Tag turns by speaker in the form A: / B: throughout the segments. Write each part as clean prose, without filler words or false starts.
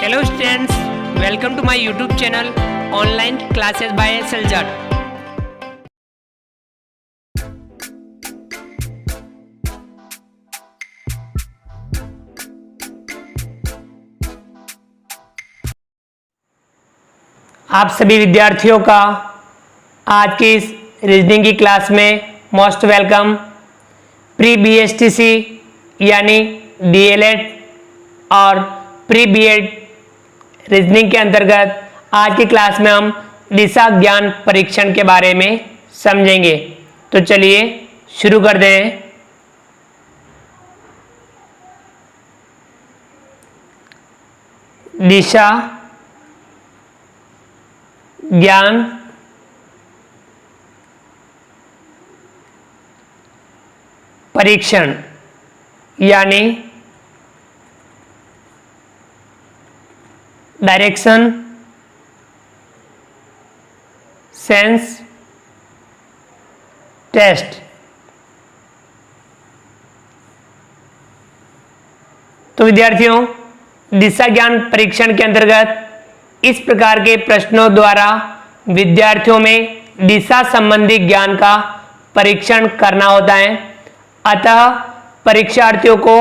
A: Hello students, welcome to my YouTube channel Online Classes by Seljat. आप सभी विद्यार्थियों का आज की इस रीजनिंग की क्लास में मोस्ट वेलकम। प्री बीएसटीसी यानी डीएलएड और प्री बीएड रीजनिंग के अंतर्गत आज की क्लास में हम दिशा ज्ञान परीक्षण के बारे में समझेंगे। तो चलिए शुरू कर दें। दिशा ज्ञान परीक्षण यानी डायरेक्शन सेंस टेस्ट। तो विद्यार्थियों, दिशा ज्ञान परीक्षण के अंतर्गत इस प्रकार के प्रश्नों द्वारा विद्यार्थियों में दिशा संबंधी ज्ञान का परीक्षण करना होता है। अतः परीक्षार्थियों को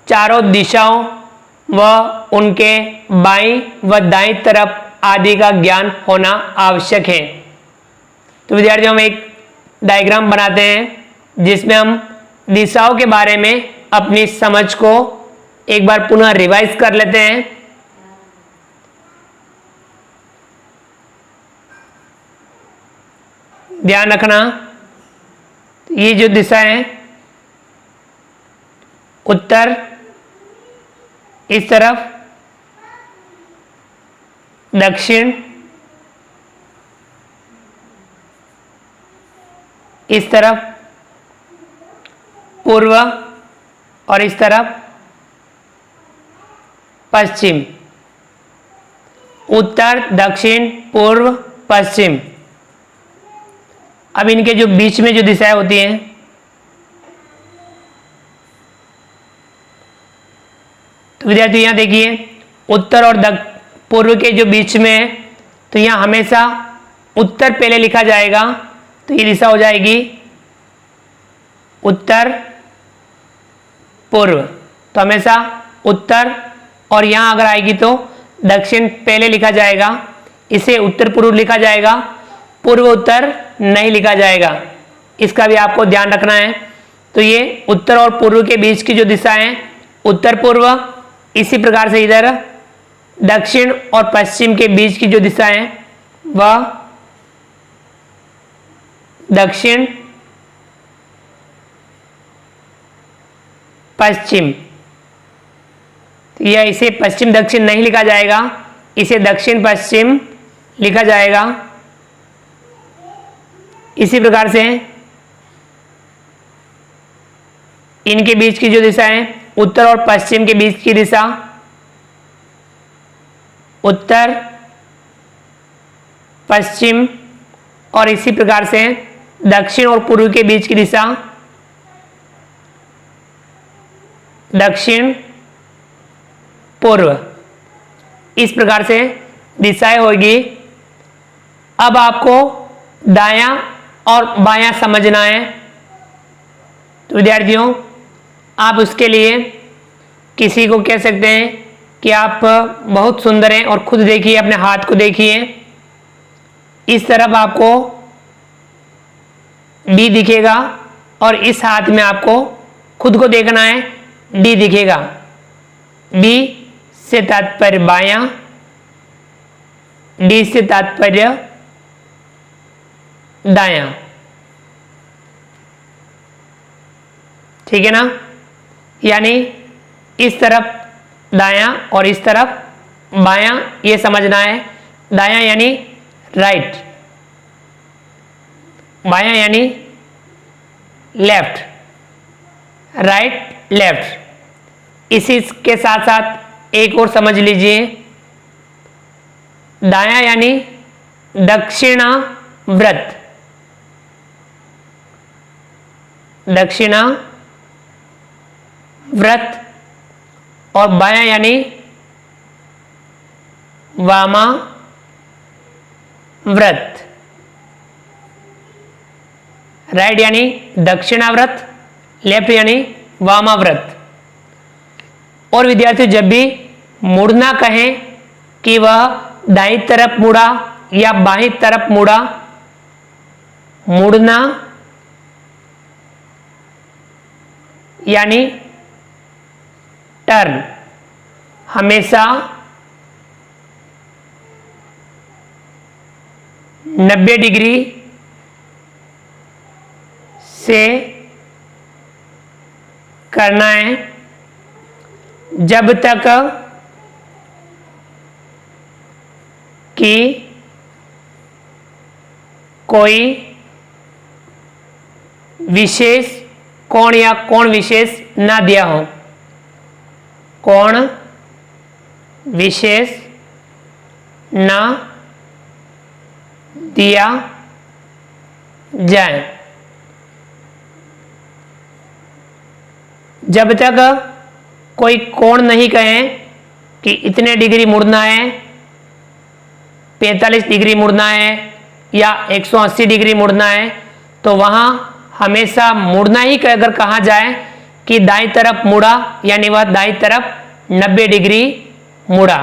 A: चारों दिशाओं व उनके बाईं व दाईं तरफ आदि का ज्ञान होना आवश्यक है। तो विद्यार्थियों, हम एक डायग्राम बनाते हैं जिसमें हम दिशाओं के बारे में अपनी समझ को एक बार पुनः रिवाइज कर लेते हैं। ध्यान रखना, ये जो दिशा है उत्तर इस तरफ, दक्षिण इस तरफ, पूर्व और इस तरफ पश्चिम। उत्तर, दक्षिण, पूर्व, पश्चिम। अब इनके जो बीच में जो दिशाएं होती हैं, तो विद्यार्थी यहां देखिए उत्तर और पूर्व के जो बीच में है, तो यहां हमेशा उत्तर पहले लिखा जाएगा। तो ये दिशा हो जाएगी उत्तर पूर्व। तो हमेशा उत्तर, और यहां अगर आएगी तो दक्षिण पहले लिखा जाएगा, इसे उत्तर पूर्व लिखा जाएगा, पूर्व उत्तर नहीं लिखा जाएगा। इसका भी आपको ध्यान रखना है। तो ये उत्तर और पूर्व के बीच की जो दिशा है उत्तर पूर्व, इसी प्रकार से इधर दक्षिण और पश्चिम के बीच की जो दिशा है वह दक्षिण पश्चिम। या इसे पश्चिम दक्षिण नहीं लिखा जाएगा, इसे दक्षिण पश्चिम लिखा जाएगा। इसी प्रकार से इनके बीच की जो दिशा है उत्तर और पश्चिम के बीच की दिशा उत्तर पश्चिम, और इसी प्रकार से दक्षिण और पूर्व के बीच की दिशा दक्षिण पूर्व। इस प्रकार से दिशाएं होगी। अब आपको दायां और बायां समझना है। तो विद्यार्थियों, आप उसके लिए किसी को कह सकते हैं कि आप बहुत सुंदर हैं और खुद देखिए, अपने हाथ को देखिए। इस तरफ आपको डी दिखेगा और इस हाथ में आपको खुद को देखना है, डी दिखेगा। बी से तात्पर्य बायां, डी से तात्पर्य दायां। ठीक है ना? यानी इस तरफ दायां और इस तरफ बायां, ये समझना है। दायां यानी राइट, बायां यानी लेफ्ट, राइट लेफ्ट। इसी के साथ साथ एक और समझ लीजिए, दायां यानी दक्षिणाव्रत, दक्षिणा व्रत, और बायां यानी वामाव्रत, राइट यानी दक्षिणाव्रत, लेफ्ट यानी वामाव्रत। और विद्यार्थियों जब भी मुड़ना कहें कि वह दाईं तरफ मुड़ा या बाईं तरफ मुड़ा, मुड़ना यानी टर्न हमेशा 90 डिग्री से करना है जब तक कि कोई विशेष कोण या कोण विशेष ना दिया हो, कोण विशेष ना दिया जाए। जब तक कोई कोण नहीं कहे कि इतने डिग्री मुड़ना है, 45 डिग्री मुड़ना है या 180 डिग्री मुड़ना है, तो वहां हमेशा मुड़ना ही अगर कहा जाए कि दाईं तरफ मुड़ा यानी वह दाईं तरफ 90 डिग्री मुड़ा,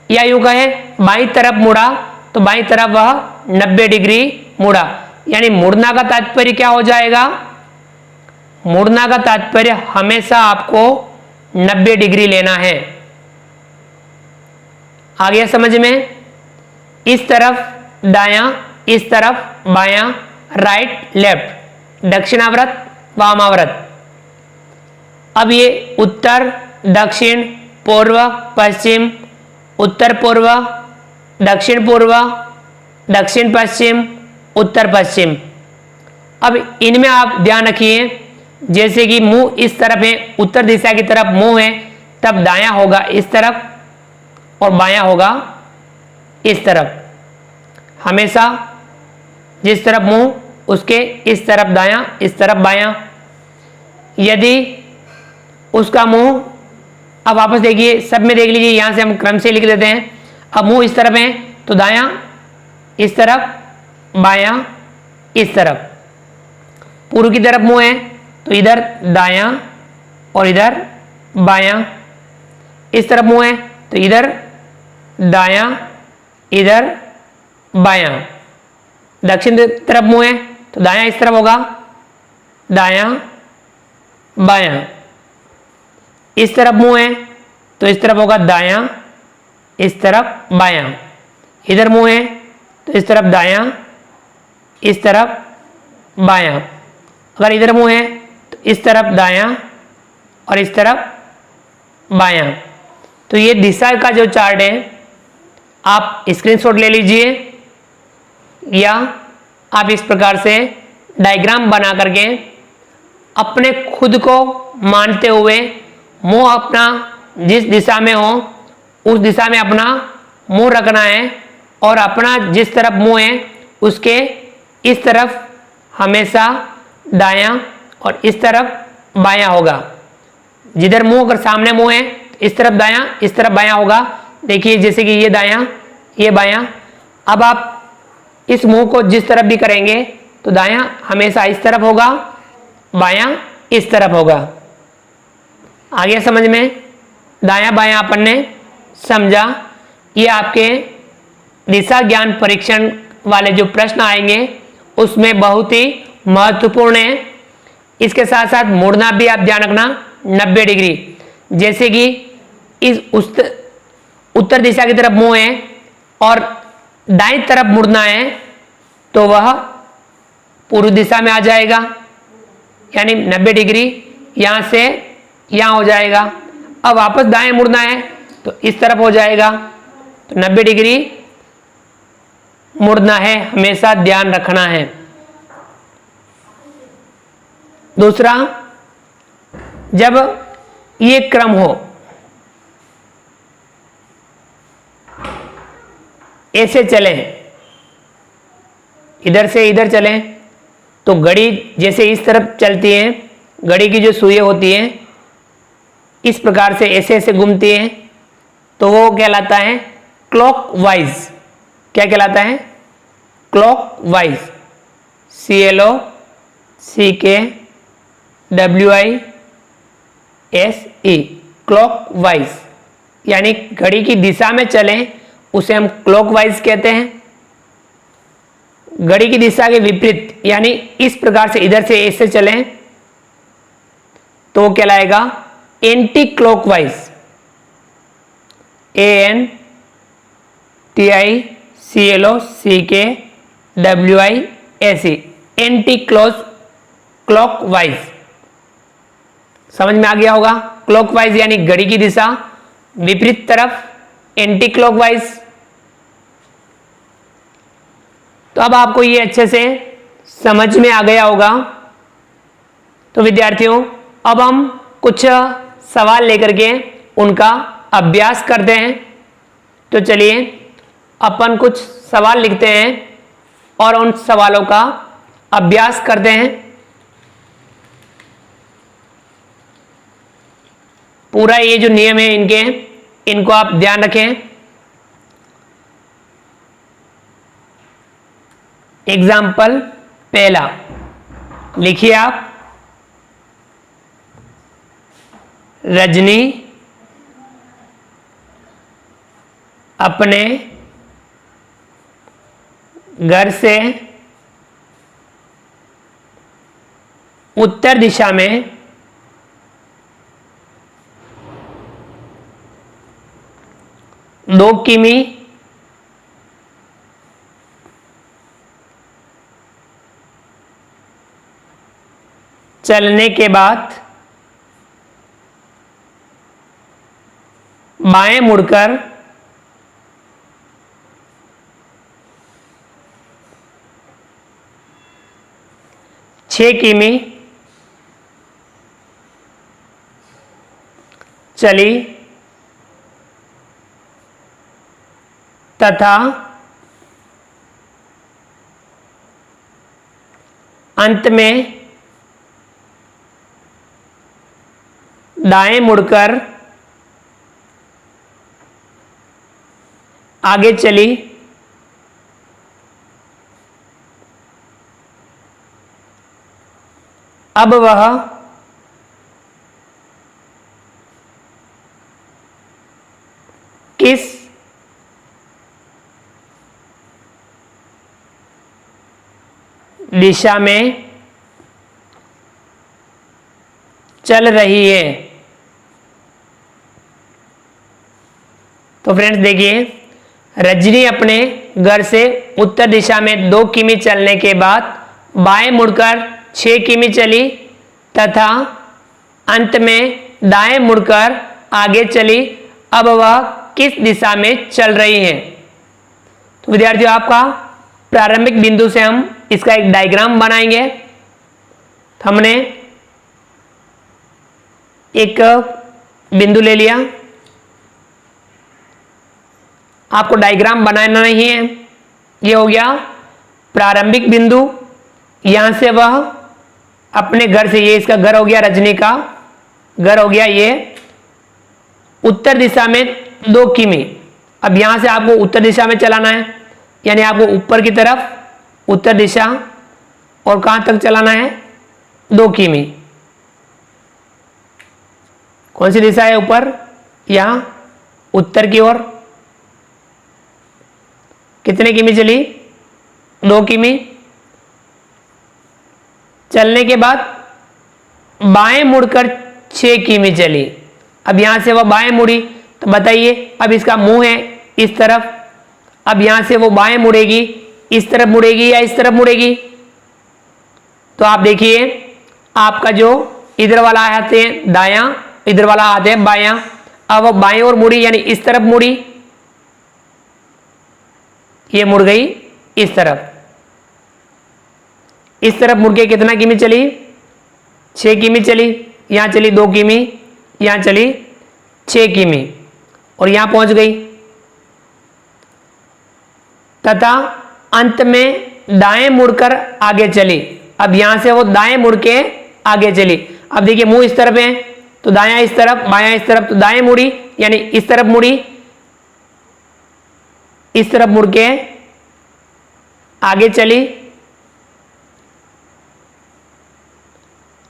A: या यूं कहे बाईं तरफ मुड़ा तो बाईं तरफ वह 90 डिग्री मुड़ा। यानी मुड़ना का तात्पर्य क्या हो जाएगा? मुड़ना का तात्पर्य हमेशा आपको 90 डिग्री लेना है। आ गया समझ में? इस तरफ दायां, इस तरफ बायां, राइट लेफ्ट, दक्षिणाव्रत वामाव्रत। अब ये उत्तर दक्षिण पूर्व पश्चिम, उत्तर पूर्व दक्षिण पूर्व, दक्षिण पश्चिम, उत्तर पश्चिम। अब इनमें आप ध्यान रखिए, जैसे कि मुंह इस तरफ है, उत्तर दिशा की तरफ मुंह है, तब दायां होगा इस तरफ और बायां होगा इस तरफ। हमेशा जिस तरफ मुंह उसके इस तरफ दायां, इस तरफ बायां। यदि उसका मुंह, अब वापस देखिए, सब में देख लीजिए, यहां से हम क्रम से लिख देते हैं। अब मुंह इस तरफ है तो दायां इस तरफ, बायां इस तरफ। पूर्व की तरफ मुंह है तो इधर दायां और इधर बायां। इस तरफ मुंह है तो इधर दायां, इधर बायां। दक्षिण तरफ मुंह है तो दायां इस तरफ होगा, दायां बायां। इस तरफ मुंह है तो इस तरफ होगा दायां, इस तरफ बायां। इधर मुंह है तो इस तरफ दायां, इस तरफ बायां। अगर इधर मुंह है तो इस तरफ दायां और इस तरफ बायां। तो ये दिशा का जो चार्ट है आप स्क्रीनशॉट ले लीजिए, या आप इस प्रकार से डायग्राम बना करके अपने खुद को मानते हुए मुंह अपना जिस दिशा में हो उस दिशा में अपना मुंह रखना है, और अपना जिस तरफ मुंह है उसके इस तरफ हमेशा दायां और इस तरफ बायां होगा। जिधर मुंह, अगर सामने मुंह है तो इस तरफ दायां, इस तरफ बायां होगा। देखिए जैसे कि ये दायां, ये बायां। अब आप इस मुंह को जिस तरफ भी करेंगे तो दायां हमेशा इस तरफ होगा, बायां इस तरफ होगा। आ गया समझ में? दायां बायां अपन ने समझा। ये आपके दिशा ज्ञान परीक्षण वाले जो प्रश्न आएंगे उसमें बहुत ही महत्वपूर्ण है। इसके साथ साथ मुड़ना भी आप ध्यान रखना 90 डिग्री। जैसे कि इस उत्तर दिशा की तरफ मुंह है और दाईं तरफ मुड़ना है तो वह पूर्व दिशा में आ जाएगा, यानी 90 डिग्री यहां से यहां हो जाएगा। अब वापस दाएं मुड़ना है तो इस तरफ हो जाएगा, तो 90 डिग्री मुड़ना है, हमेशा ध्यान रखना है। दूसरा, जब ये क्रम हो, ऐसे चलें, इधर से इधर चलें, तो घड़ी जैसे इस तरफ चलती है, घड़ी की जो सुई होती है इस प्रकार से ऐसे ऐसे घूमती है, तो वो कहलाता है क्लॉकवाइज क्या कहलाता है? क्लॉकवाइज, CLOCKWISE, क्लॉकवाइज यानी घड़ी की दिशा में चलें उसे हम क्लॉकवाइज कहते हैं। घड़ी की दिशा के विपरीत यानी इस प्रकार से इधर से ऐसे चलें तो वो कहलाएगा anti clockwise, ANTICLOCKWISE, anti clockwise. समझ में आ गया होगा? क्लॉकवाइज यानी घड़ी की दिशा, विपरीत तरफ एंटी क्लॉकवाइज। तो अब आपको ये अच्छे से समझ में आ गया होगा। तो विद्यार्थियों अब हम कुछ सवाल लेकर के उनका अभ्यास करते हैं। तो चलिए अपन कुछ सवाल लिखते हैं और उन सवालों का अभ्यास करते हैं। पूरा ये जो नियम है इनके, इनको आप ध्यान रखें। एग्जाम्पल पहला लिखिए आप, रजनी अपने घर से उत्तर दिशा में 2 किमी चलने के बाद बाएं मुड़कर 6 किमी चली तथा अंत में दाएं मुड़कर आगे चली अब वह किस दिशा में चल रही है? तो फ्रेंड्स देखिए, रजनी अपने घर से उत्तर दिशा में 2 किमी चलने के बाद बाएं मुड़कर 6 किमी चली तथा अंत में दाएं मुड़कर आगे चली। अब वह किस दिशा में चल रही है? तो विद्यार्थियों आपका प्रारंभिक बिंदु से हम इसका एक डायग्राम बनाएंगे। तो हमने एक बिंदु ले लिया, आपको डायग्राम बनाना नहीं है। ये हो गया प्रारंभिक बिंदु, यहां से वह अपने घर से, ये इसका घर हो गया, रजनी का घर हो गया ये उत्तर दिशा में 2 किमी। अब यहां से आपको उत्तर दिशा में चलाना है, यानी आपको ऊपर की तरफ उत्तर दिशा, और कहां तक चलाना है? 2 किमी। कौन सी दिशा है ऊपर? यहां उत्तर की ओर। कितने किमी चली? 2 किमी। चलने के बाद बाएं मुड़कर 6 किमी चली। अब यहां से वह बाएं मुड़ी, तो बताइए अब इसका मुंह है इस तरफ, अब यहां से वो बाएं मुड़ेगी, इस तरफ मुड़ेगी या इस तरफ मुड़ेगी? तो आप देखिए, आपका जो इधर वाला हाथ है दायां, इधर वाला हाथ है बायां। अब वो बाएं ओर मुड़ी यानी इस तरफ मुड़ी, ये मुड़ गई इस तरफ। इस तरफ मुड़ के कितना किमी चली? 6 किमी चली। यहां चली 2 किमी, यहां चली 6 किमी और यहां पहुंच गई तथा अंत में दाएं मुड़कर आगे चली। अब यहां से वो दाएं मुड़ के आगे चली। अब देखिए मुंह इस तरफ है तो दायां इस तरफ, बायां इस तरफ, तो दाएं मुड़ी यानी इस तरफ मुड़ी। इस तरफ मुड़ के आगे चली।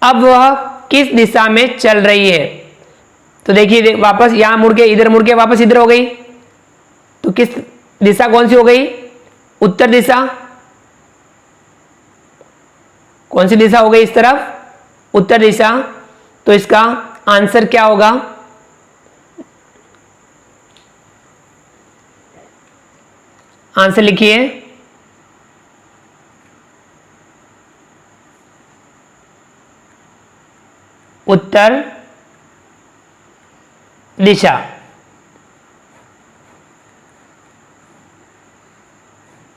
A: अब वह किस दिशा में चल रही है? तो देखिए वापस यहां मुड़ के, इधर मुड़ के वापस इधर हो गई, तो किस दिशा कौन सी हो गई? उत्तर दिशा। कौन सी दिशा हो गई इस तरफ? उत्तर दिशा। तो इसका आंसर क्या होगा? आंसर लिखिए। उत्तर दिशा।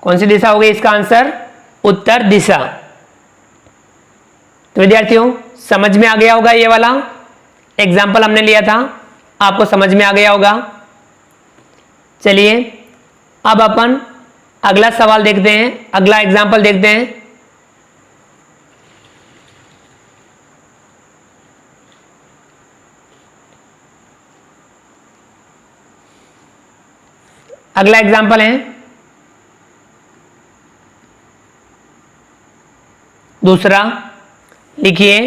A: कौन सी दिशा हो गई इसका आंसर? उत्तर दिशा। तो विद्यार्थियों समझ में आ गया होगा, ये वाला एग्जाम्पल हमने लिया था, आपको समझ में आ गया होगा। चलिए अब अपन अगला सवाल देखते हैं, अगला एग्जाम्पल देखते हैं। अगला एग्जाम्पल है दूसरा, लिखिए।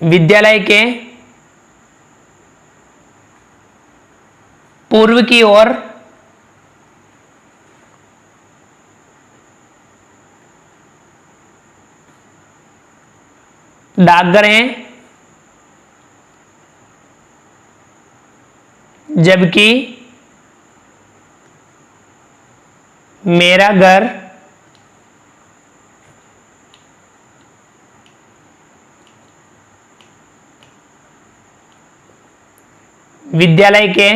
A: विद्यालय के पूर्व की ओर डाकघर हैं, जबकि मेरा घर विद्यालय के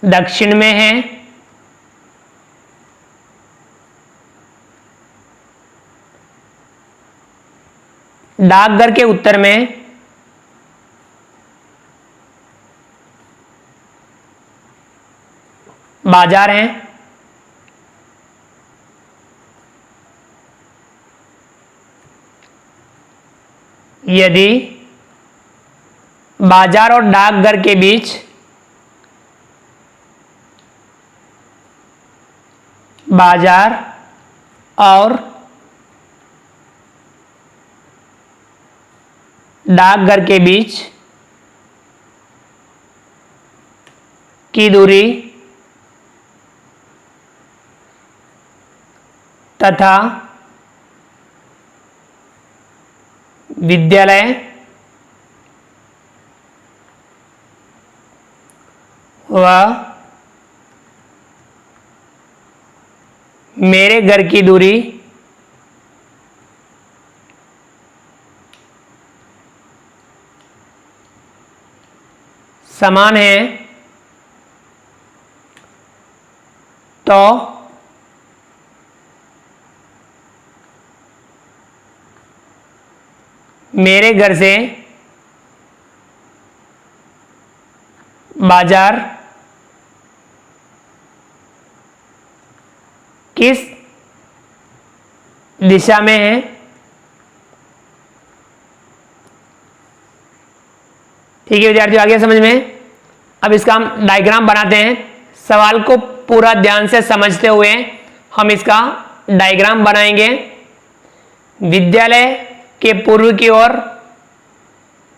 A: दक्षिण में है। डाकघर के उत्तर में बाजार हैं। यदि बाजार और डाकघर के बीच बाजार और डाकघर के बीच की दूरी तथा विद्यालय व मेरे घर की दूरी समान है, तो मेरे घर से बाजार किस दिशा में है? ठीक है विद्यार्थियों, आ गया समझ में? अब इसका हम डायग्राम बनाते हैं। सवाल को पूरा ध्यान से समझते हुए हम इसका डायग्राम बनाएंगे। विद्यालय के पूर्व की ओर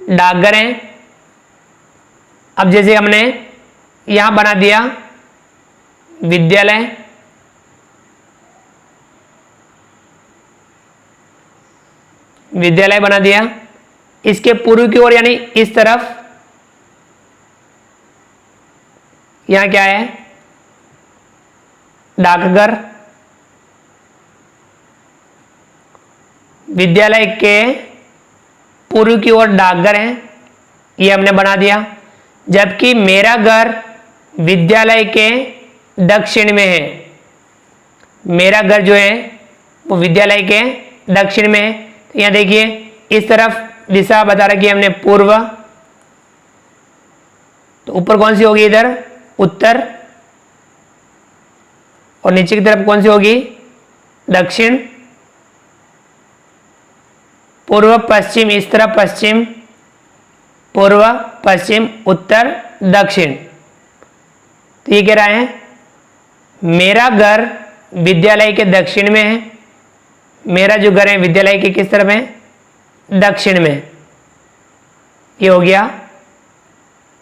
A: डाकघर हैं। अब जैसे हमने यहां बना दिया विद्यालय, विद्यालय बना दिया। इसके पूर्व की ओर यानी इस तरफ यहां क्या है? डाकघर। विद्यालय के पूर्व की ओर डाकघर है, ये हमने बना दिया। जबकि मेरा घर विद्यालय के दक्षिण में है। मेरा घर जो है वो विद्यालय के दक्षिण में है। तो यहां देखिए इस तरफ दिशा बता रखी है हमने पूर्व, तो ऊपर कौन सी होगी? इधर उत्तर, और नीचे की तरफ कौन सी होगी? दक्षिण, पूर्व पश्चिम, इस तरफ पश्चिम, पूर्व पश्चिम, उत्तर दक्षिण। तो ये कह रहा है मेरा घर विद्यालय के दक्षिण में है, मेरा जो घर है विद्यालय के किस तरफ है? दक्षिण में। ये हो गया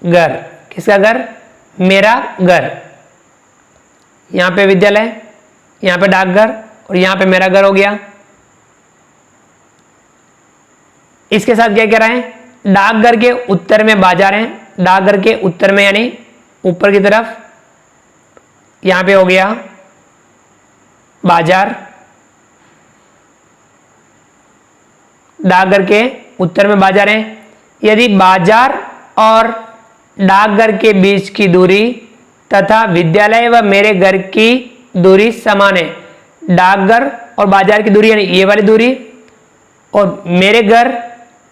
A: घर। किसका घर? मेरा घर। यहां पे विद्यालय, यहां पे डाकघर और यहां पे मेरा घर हो गया। इसके साथ क्या कह रहा है? डाकघर के उत्तर में बाजार है, डाकघर के उत्तर में यानी ऊपर की तरफ, यहां पे हो गया बाजार। डाकघर के उत्तर में बाजार है। यदि बाजार और डाकघर के बीच की दूरी तथा विद्यालय व मेरे घर की दूरी समान है, डाकघर और बाजार की दूरी यानी ये वाली दूरी और मेरे घर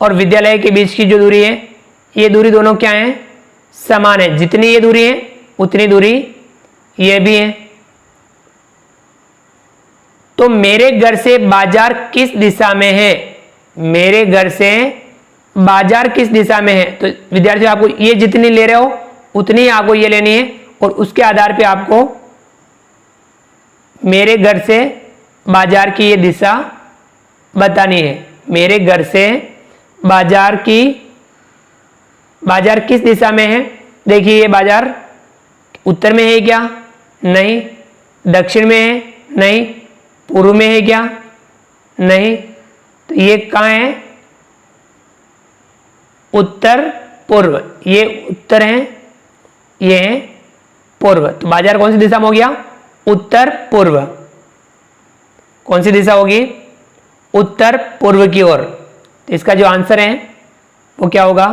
A: और विद्यालय के बीच की जो दूरी है, ये दूरी दोनों क्या है? समान है। जितनी ये दूरी है उतनी दूरी ये भी है। तो मेरे घर से बाजार किस दिशा में है? मेरे घर से बाजार किस दिशा में है? तो विद्यार्थी आपको ये जितनी ले रहे हो उतनी आपको ये लेनी है और उसके आधार पे आपको मेरे घर से बाजार की ये दिशा बतानी है। मेरे घर से बाजार किस दिशा में है? देखिए ये बाजार उत्तर में है क्या? नहीं। दक्षिण में है? नहीं। पूर्व में है क्या? नहीं। तो ये कहाँ है? उत्तर पूर्व। ये उत्तर है, ये है पूर्व। तो बाजार कौन सी दिशा में हो गया? उत्तर पूर्व। कौन सी दिशा होगी? उत्तर पूर्व की ओर। तो इसका जो आंसर है वो क्या होगा?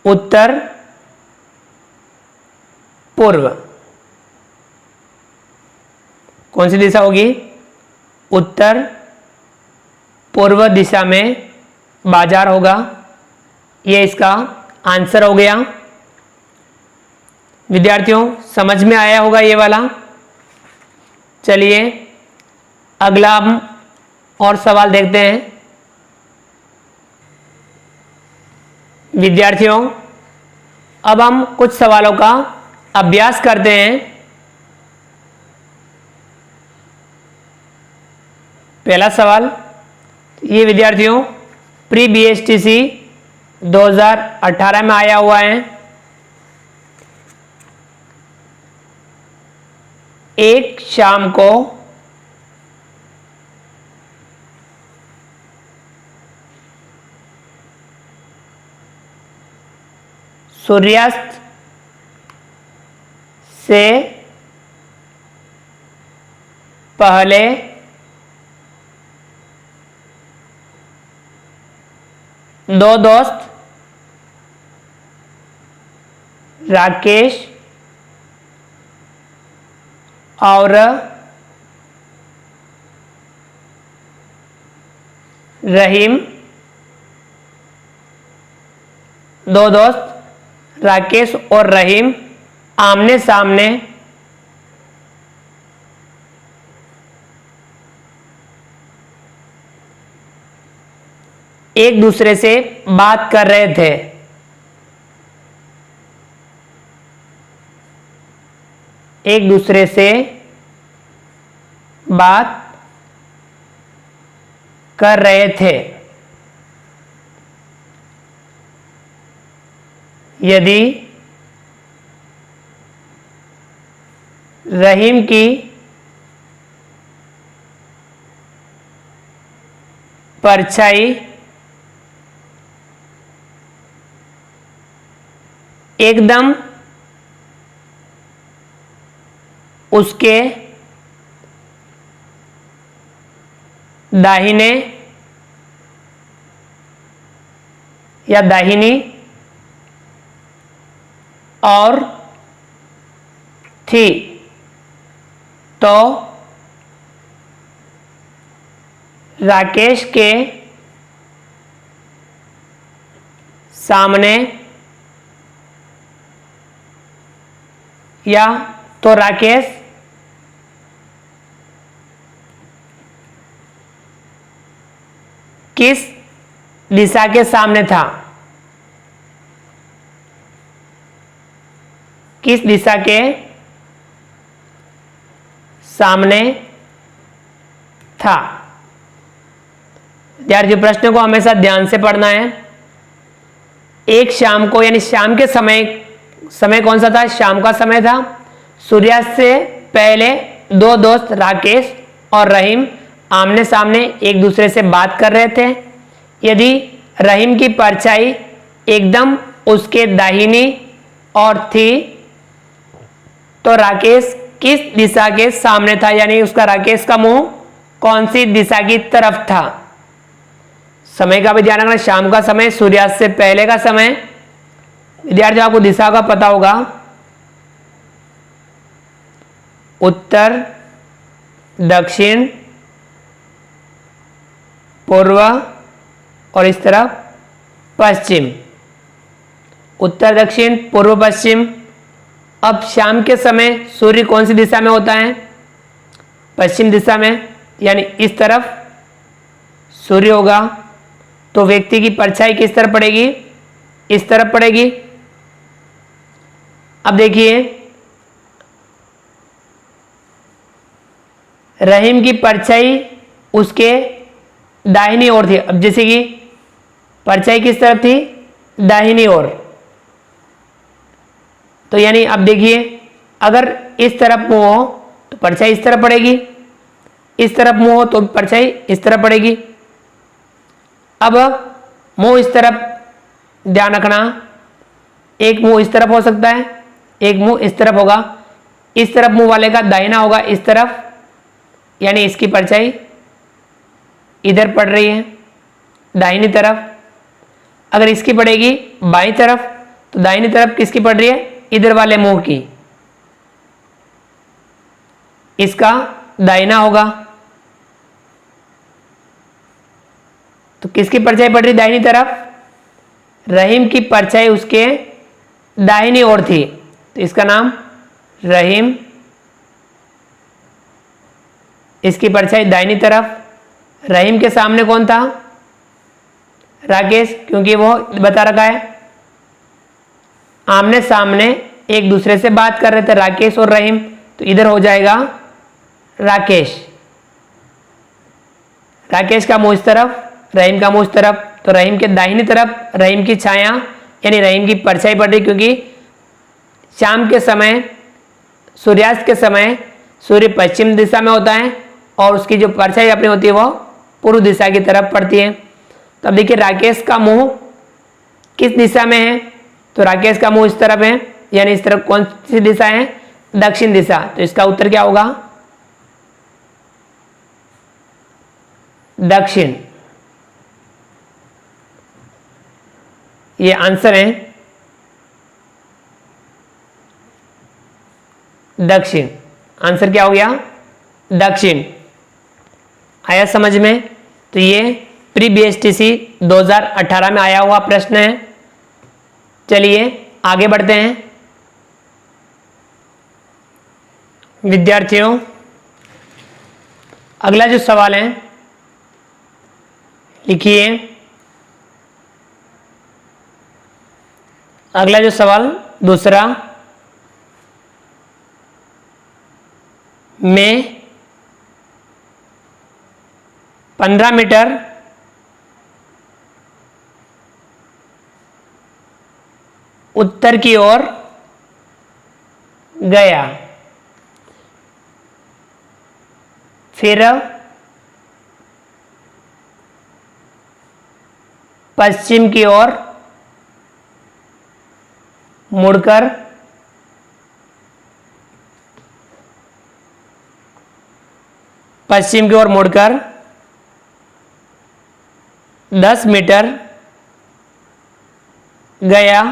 A: उत्तर पूर्व। कौन सी दिशा होगी? उत्तर पूर्व दिशा में बाजार होगा। ये इसका आंसर हो गया। विद्यार्थियों समझ में आया होगा ये वाला। चलिए अगला हम और सवाल देखते हैं। विद्यार्थियों अब हम कुछ सवालों का अभ्यास करते हैं। पहला सवाल ये विद्यार्थियों प्री बीएसटीसी 2018 में आया हुआ है। एक शाम को सूर्यास्त से पहले दो दोस्त राकेश और रहीम, दो दोस्त राकेश और रहीम आमने सामने एक दूसरे से बात कर रहे थे। एक दूसरे से बात कर रहे थे। यदि रहीम की परछाई एकदम उसके दाहिने या दाहिनी और थी तो राकेश के सामने या तो राकेश किस दिशा के सामने था? किस दिशा के सामने था? विद्यार्थियों, प्रश्न को हमेशा ध्यान से पढ़ना है। एक शाम को, यानी शाम के समय कौन सा था? शाम का समय था। सूर्यास्त से पहले दो दोस्त राकेश और रहीम आमने सामने एक दूसरे से बात कर रहे थे। यदि रहीम की परछाई एकदम उसके दाहिनी ओर थी तो राकेश किस दिशा के सामने था? यानी उसका, राकेश का मुंह कौन सी दिशा की तरफ था? समय का भी ध्यान रखना, शाम का समय, सूर्यास्त से पहले का समय। विद्यार्थियों, आपको दिशा का पता होगा, उत्तर, दक्षिण, पूर्व और इस तरफ पश्चिम। उत्तर, दक्षिण, पूर्व, पश्चिम। अब शाम के समय सूर्य कौन सी दिशा में होता है? पश्चिम दिशा में, यानी इस तरफ सूर्य होगा। तो व्यक्ति की परछाई किस तरफ पड़ेगी? इस तरफ पड़ेगी। अब देखिए, रहीम की परछाई उसके दाहिनी ओर थी। अब जैसे कि परछाई किस तरफ थी? दाहिनी ओर। तो यानी अब देखिए, अगर इस तरफ मुंह हो तो परछाई इस तरफ पड़ेगी, इस तरफ मुंह हो तो परछाई इस तरफ पड़ेगी। अब मुंह इस तरफ, ध्यान रखना, एक मुंह इस तरफ हो सकता है, एक मुंह इस तरफ होगा। इस तरफ मुंह वाले का दाहिना होगा इस तरफ, यानी इसकी परछाई इधर पड़ रही है दाहिनी तरफ। अगर इसकी पड़ेगी बाईं तरफ तो दाहिनी तरफ किसकी पड़ रही है? इधर वाले मुंह की, इसका दाहिना होगा। तो किसकी परछाई पड़ रही? दाहिनी तरफ। रहीम की परछाई उसके दाहिनी ओर थी, तो इसका नाम रहीम। इसकी परछाई दाहिनी तरफ। रहीम के सामने कौन था? राकेश, क्योंकि वो बता रखा है आमने सामने एक दूसरे से बात कर रहे थे राकेश और रहीम, तो इधर हो जाएगा राकेश। राकेश का मुंह इस तरफ, रहीम का मुंह इस तरफ। तो रहीम के दाहिनी तरफ रहीम की छाया, यानी रहीम की परछाई पड़ रही, क्योंकि शाम के समय, सूर्यास्त के समय सूर्य पश्चिम दिशा में होता है और उसकी जो परछाई अपनी होती है वो पूर्व दिशा की तरफ पड़ती है। तो अब देखिए, राकेश का मुंह किस दिशा में है? तो राकेश का मुंह इस तरफ है, यानी इस तरफ कौन सी दिशा है? दक्षिण दिशा। तो इसका उत्तर क्या होगा? दक्षिण। ये आंसर है दक्षिण। आंसर क्या हो गया? दक्षिण। आया समझ में? तो ये प्री बीएसटीसी 2018 में आया हुआ प्रश्न है। चलिए आगे बढ़ते हैं। विद्यार्थियों, अगला जो सवाल है लिखिए। अगला जो सवाल दूसरा, में 15 मीटर उत्तर की ओर गया, फिर पश्चिम की ओर मुड़कर पश्चिम की ओर मुड़कर 10 मीटर गया,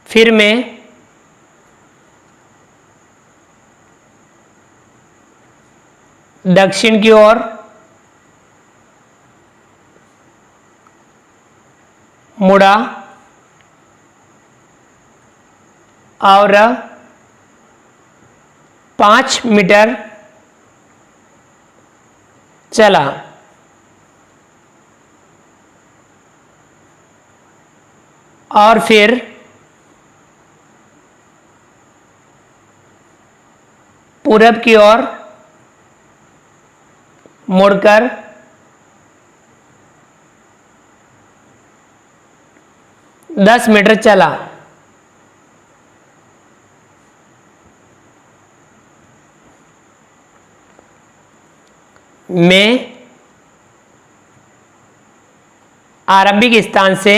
A: फिर मैं दक्षिण की ओर मुड़ा और 5 मीटर चला। और फिर पूरब की ओर मुड़कर 10 मीटर चला। मैं आरंभिक स्थान से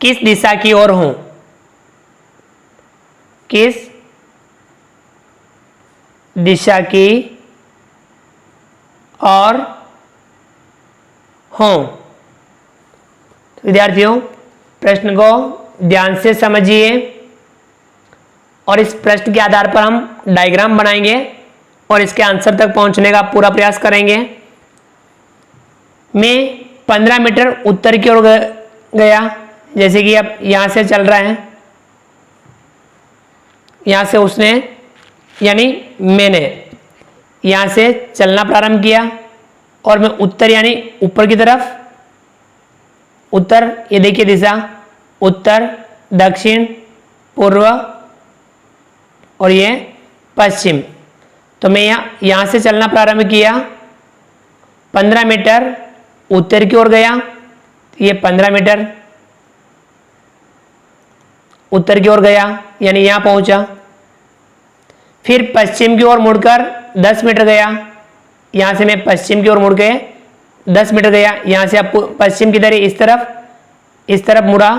A: किस दिशा की ओर हूं? किस दिशा की ओर हूं? विद्यार्थियों, प्रश्न को ध्यान से समझिए और इस प्रश्न के आधार पर हम डायग्राम बनाएंगे और इसके आंसर तक पहुंचने का पूरा प्रयास करेंगे। मैं 15 मीटर उत्तर की ओर गया, जैसे कि अब यहां से चल रहा है, यहां से उसने यानी मैंने यहां से चलना प्रारंभ किया और मैं उत्तर यानी ऊपर की तरफ, उत्तर ये देखिए दिशा, उत्तर, दक्षिण, पूर्व और ये पश्चिम। तो मैं यहां से चलना प्रारंभ किया, 15 मीटर उत्तर की ओर गया, ये 15 मीटर उत्तर की ओर गया यानी यहां पहुंचा। फिर पश्चिम की ओर मुड़कर 10 मीटर गया, यहां से मैं पश्चिम की ओर मुड़ के 10 मीटर गया, यहां से आप पश्चिम की तरह इस तरफ मुड़ा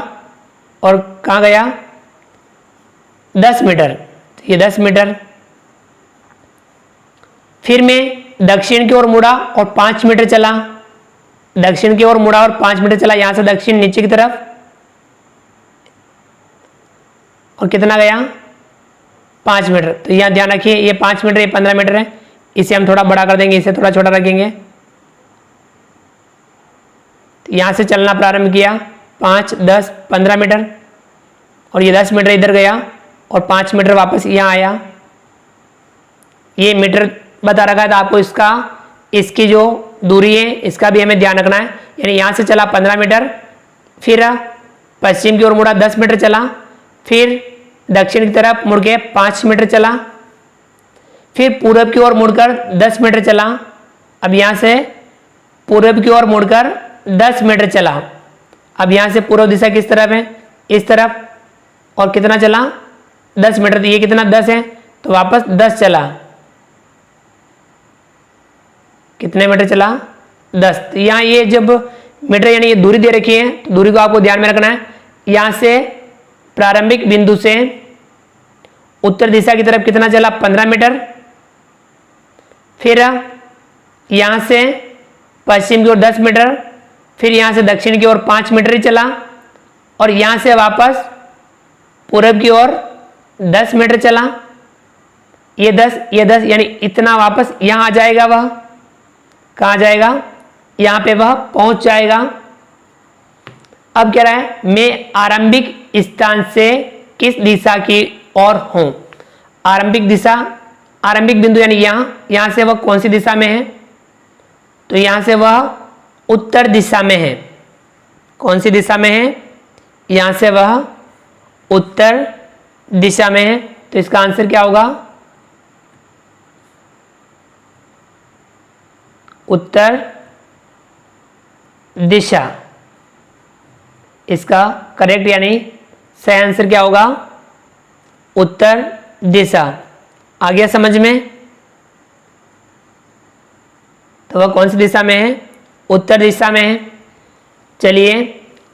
A: और कहां गया? 10 मीटर, ये 10 मीटर। फिर मैं दक्षिण की ओर मुड़ा और 5 मीटर चला, दक्षिण की ओर मुड़ा और 5 मीटर चला, यहां से दक्षिण नीचे की तरफ, और कितना गया? 5 मीटर। तो यहां ध्यान रखिए, ये 5 मीटर, ये 15 मीटर है, इसे हम थोड़ा बड़ा कर देंगे, इसे थोड़ा छोटा रखेंगे। तो यहां से चलना प्रारंभ किया, 5, 10, 15 मीटर, और ये 10 मीटर इधर गया और 5 मीटर वापस यहां आया। ये मीटर बता रखा है, तो आपको इसकी जो दूरी है इसका भी हमें ध्यान रखना है। यानी यहां से चला 15 मीटर, फिर पश्चिम की ओर मुड़ा 10 मीटर चला, फिर दक्षिण की तरफ मुड़ के 5 मीटर चला, फिर पूरब की ओर मुड़कर 10 मीटर चला। अब यहां से पूरब की ओर मुड़कर 10 मीटर चला। अब यहां से पूर्व दिशा किस तरफ है? इस तरफ, और कितना चला? 10 मीटर। तो ये कितना? 10 है, तो वापस 10 चला। कितने मीटर चला? 10। तो यहां ये जब मीटर यानी ये दूरी दे रखी है, तो दूरी को आपको ध्यान में रखना है। यहां से प्रारंभिक बिंदु से उत्तर दिशा की तरफ कितना चला? 15 मीटर। फिर यहां से पश्चिम की ओर 10 मीटर, फिर यहां से दक्षिण की ओर 5 मीटर ही चला, और यहां से वापस पूरब की ओर 10 मीटर चला। ये 10 यानी इतना वापस यहां आ जाएगा। वह कहां जाएगा? यहां पे वह पहुंच जाएगा। अब कह रहा है मैं आरंभिक स्थान से किस दिशा की ओर हूं? आरंभिक दिशा, आरंभिक बिंदु यानी यहां से वह कौन सी दिशा में है? तो यहां से वह उत्तर दिशा में है। कौन सी दिशा में है? यहां से वह उत्तर दिशा में है। तो इसका आंसर क्या होगा? उत्तर दिशा। इसका करेक्ट यानी सही आंसर क्या होगा? उत्तर दिशा। आ गया समझ में? तो वह कौन सी दिशा में है? उत्तर दिशा में है। चलिए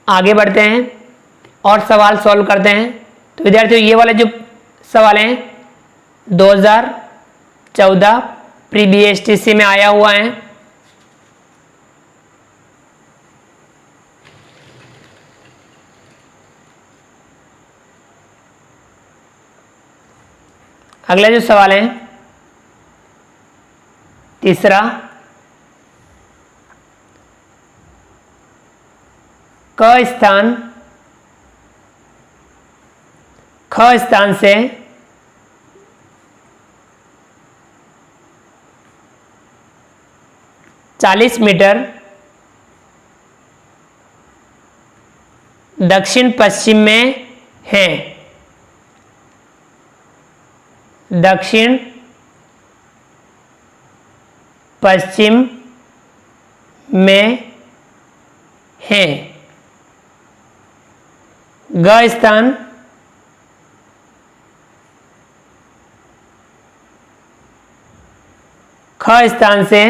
A: आगे बढ़ते हैं और सवाल सॉल्व करते हैं। तो विद्यार्थियों, ये वाले जो सवाल हैं 2014 प्री बीएसटीसी में आया हुआ है। अगला जो सवाल है तीसरा ख स्थान से चालीस मीटर दक्षिण पश्चिम में है। दक्षिण पश्चिम में है। ग स्थान ख स्थान से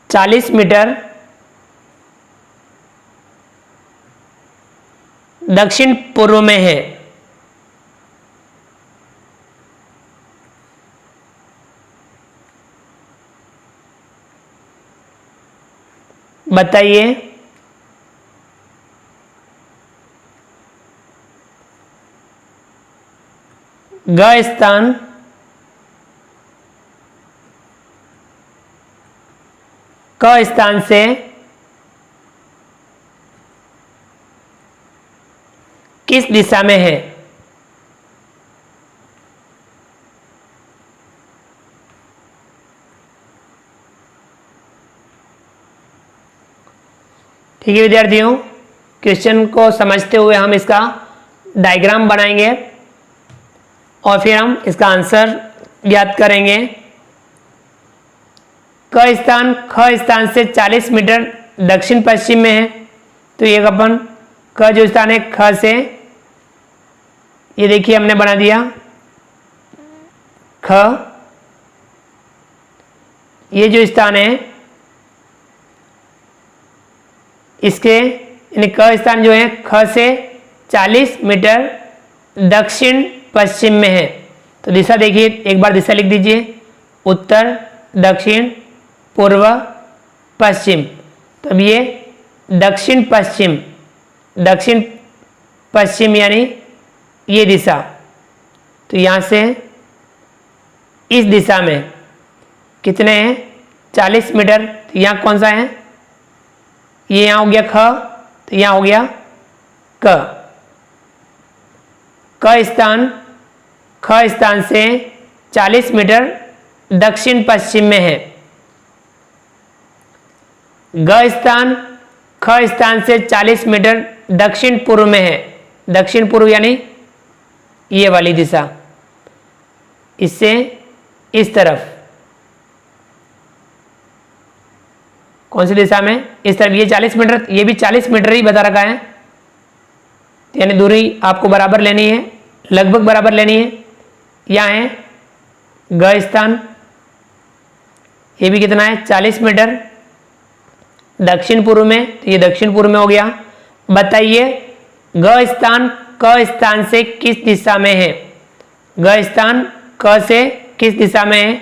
A: चालीस मीटर दक्षिण पूर्व में है। बताइए ग स्थान क स्थान से किस दिशा में है? ठीक है विद्यार्थियों, क्वेश्चन को समझते हुए हम इसका डायग्राम बनाएंगे और फिर हम इसका आंसर ज्ञात करेंगे। क स्थान ख स्थान से 40 मीटर दक्षिण पश्चिम में है, तो ये अपन क जो स्थान है ख से, ये देखिए हमने बना दिया ख। ये जो स्थान है इसके यानी क स्थान जो है ख से 40 मीटर दक्षिण पश्चिम में है। तो दिशा देखिए, एक बार दिशा लिख दीजिए, उत्तर दक्षिण पूर्व पश्चिम। तो अब ये दक्षिण पश्चिम यानी ये दिशा। तो यहाँ से इस दिशा में कितने हैं? 40 मीटर। तो यहाँ कौन सा है? ये यहाँ हो गया ख, तो यहाँ हो गया क। ख स्थान से 40 मीटर दक्षिण पश्चिम में है। ग ख स्थान से 40 मीटर दक्षिण पूर्व में है। दक्षिण पूर्व यानी ये वाली दिशा, इससे इस तरफ। कौन सी दिशा में? इस तरफ। ये 40 मीटर, ये भी 40 मीटर ही बता रखा है, यानी दूरी आपको बराबर लेनी है, लगभग बराबर लेनी है। यहाँ है ग स्थान, ये भी कितना है? 40 मीटर दक्षिण पूर्व में। तो ये दक्षिण पूर्व में हो गया। बताइए ग स्थान क स्थान से किस दिशा में है? ग स्थान क से किस दिशा में है?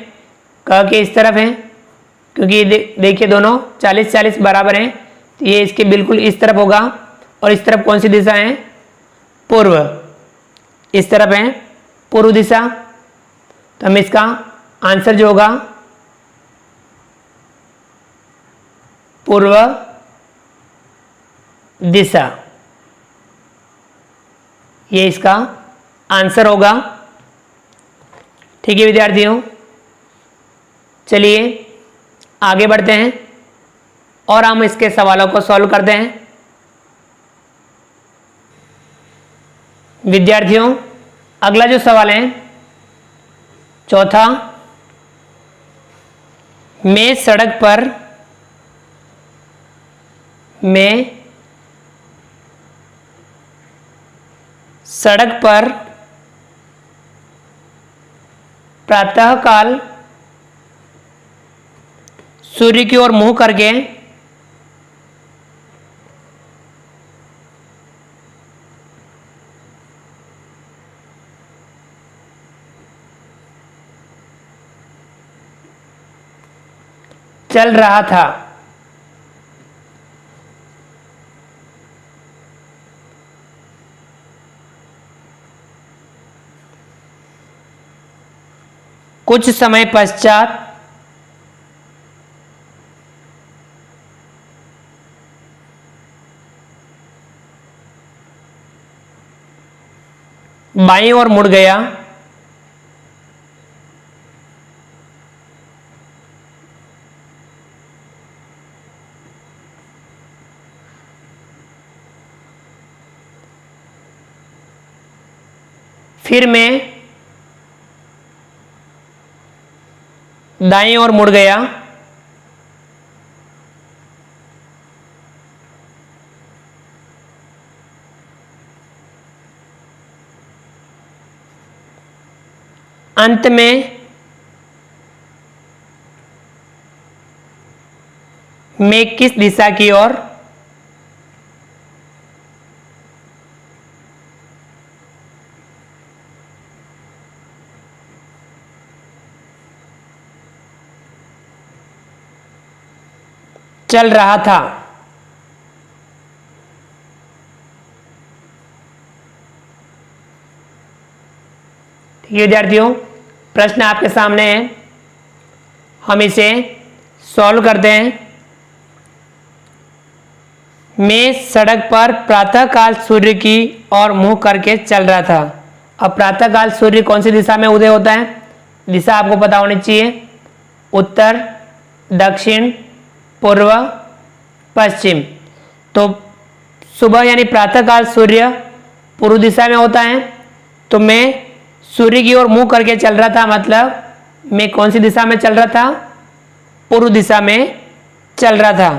A: क के इस तरफ है, क्योंकि देखिए दोनों 40-40 बराबर हैं, तो ये इसके बिल्कुल इस तरफ होगा। और इस तरफ कौन सी दिशा है? पूर्व। इस तरफ है पूर्व दिशा। तो हम इसका आंसर जो होगा पूर्व दिशा, ये इसका आंसर होगा। ठीक है विद्यार्थियों, चलिए आगे बढ़ते हैं और हम इसके सवालों को सॉल्व करते हैं। विद्यार्थियों, अगला जो सवाल है चौथा, मैं सड़क पर प्रातःकाल सूर्य की ओर मुंह करके चल रहा था। कुछ समय पश्चात बाईं ओर मुड़ गया। फिर मैं दाईं ओर मुड़ गया। अंत में मैं किस दिशा की ओर चल रहा था। ठीक है विद्यार्थियों, प्रश्न आपके सामने है, हम इसे सॉल्व करते हैं। मैं सड़क पर प्रातःकाल सूर्य की ओर मुंह करके चल रहा था। अब प्रातःकाल सूर्य कौन सी दिशा में उदय होता है? दिशा आपको पता होनी चाहिए, उत्तर, दक्षिण, पूर्व, पश्चिम। तो सुबह यानी प्रातःकाल सूर्य पूर्व दिशा में होता है, तो मैं सूर्य की ओर मुंह करके चल रहा था, मतलब मैं कौन सी दिशा में चल रहा था? पूर्व दिशा में चल रहा था।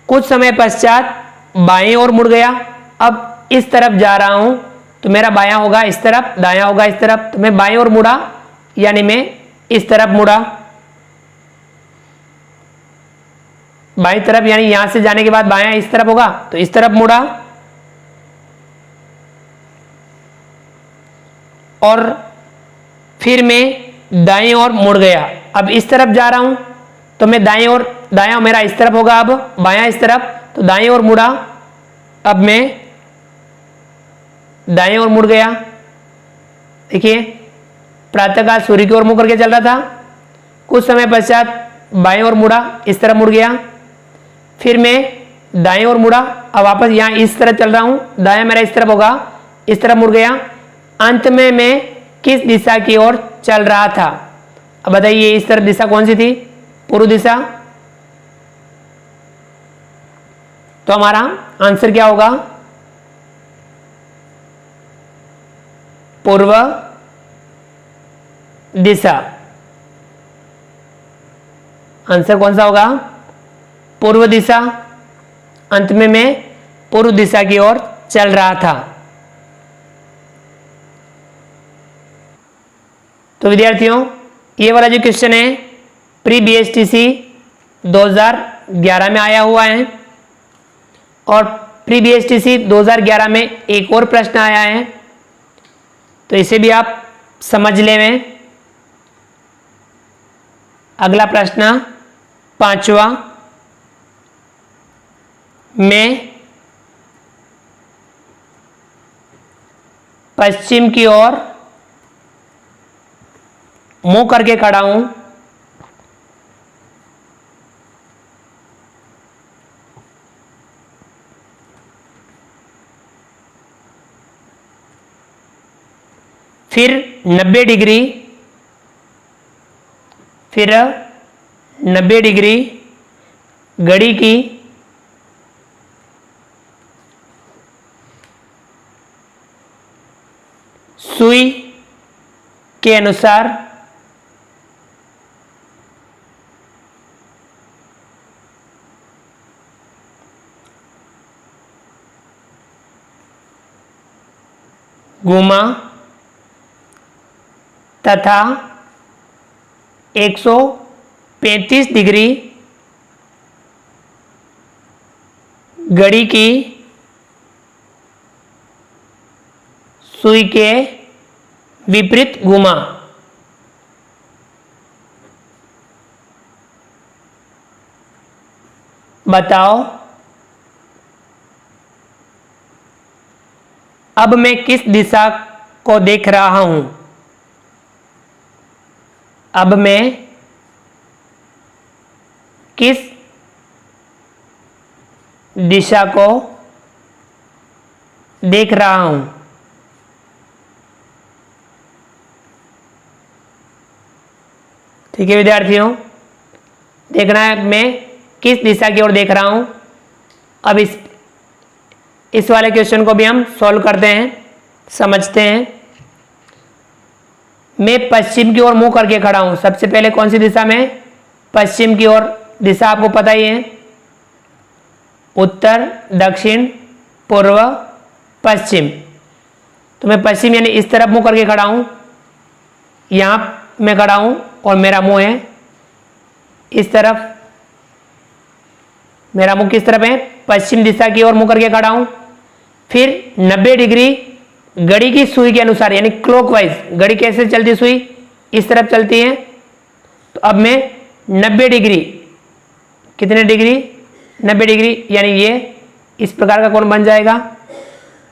A: कुछ समय पश्चात बाईं ओर मुड़ गया। अब इस तरफ जा रहा हूं तो मेरा बायां होगा इस तरफ, दायां होगा इस तरफ, तो मैं बाईं ओर मुड़ा यानी मैं इस तरफ मुड़ा। बाईं तरफ यानी यहां से जाने के बाद बायां इस तरफ होगा, तो इस तरफ मुड़ा। और फिर मैं दाईं ओर मुड़ गया। अब इस तरफ जा रहा हूं तो मैं दाईं ओर, दायां मेरा इस तरफ होगा, अब बायां इस तरफ, तो दाईं ओर मुड़ा। अब मैं दाईं ओर मुड़ गया। देखिए प्रातःकाल सूर्य की ओर मुड़ करके चल रहा था, कुछ समय पश्चात बाईं ओर मुड़ा, इस तरफ मुड़ गया। फिर मैं दाईं ओर मुड़ा, अब वापस यहां इस तरफ चल रहा हूं, दायां मेरा इस तरफ होगा, इस तरफ मुड़ गया। अंत में मैं किस दिशा की ओर चल रहा था? अब बताइए इस तरफ दिशा कौन सी थी? पूर्व दिशा। तो हमारा आंसर क्या होगा? पूर्व दिशा। आंसर कौन सा होगा? पूर्व दिशा। अंत में मैं पूर्व दिशा की ओर चल रहा था। तो विद्यार्थियों, ये वाला जो क्वेश्चन है प्री बीएसटीसी 2011 में आया हुआ है, और प्री बीएसटीसी 2011 में एक और प्रश्न आया है, तो इसे भी आप समझ लें। अगला प्रश्न 5वां, मैं पश्चिम की ओर मुंह करके खड़ा हूं, फिर 90 डिग्री, फिर 90 डिग्री घड़ी की सुई के अनुसार घुमा तथा 135 डिग्री घड़ी की सुई के विपरीत घुमा। बताओ अब मैं किस दिशा को देख रहा हूं? अब मैं किस दिशा को देख रहा हूं। ठीक है विद्यार्थियों, देखना है मैं किस दिशा की ओर देख रहा हूं। अब इस वाले क्वेश्चन को भी हम सॉल्व करते हैं, समझते हैं। मैं पश्चिम की ओर मुंह करके खड़ा हूं। सबसे पहले कौन सी दिशा में? पश्चिम की ओर। दिशा आपको पता ही है, उत्तर, दक्षिण, पूर्व, पश्चिम। तो मैं पश्चिम यानी इस तरफ मुंह करके खड़ा हूं। यहां मैं खड़ा हूं और मेरा मुंह है इस तरफ। मेरा मुंह किस तरफ है? पश्चिम दिशा की ओर मुंह करके खड़ा हूं। फिर 90 डिग्री घड़ी की सुई के अनुसार यानी क्लॉकवाइज, घड़ी कैसे चलती सुई? इस तरफ चलती है। तो अब मैं 90 डिग्री, कितने डिग्री? 90 डिग्री यानी ये इस प्रकार का कोण बन जाएगा।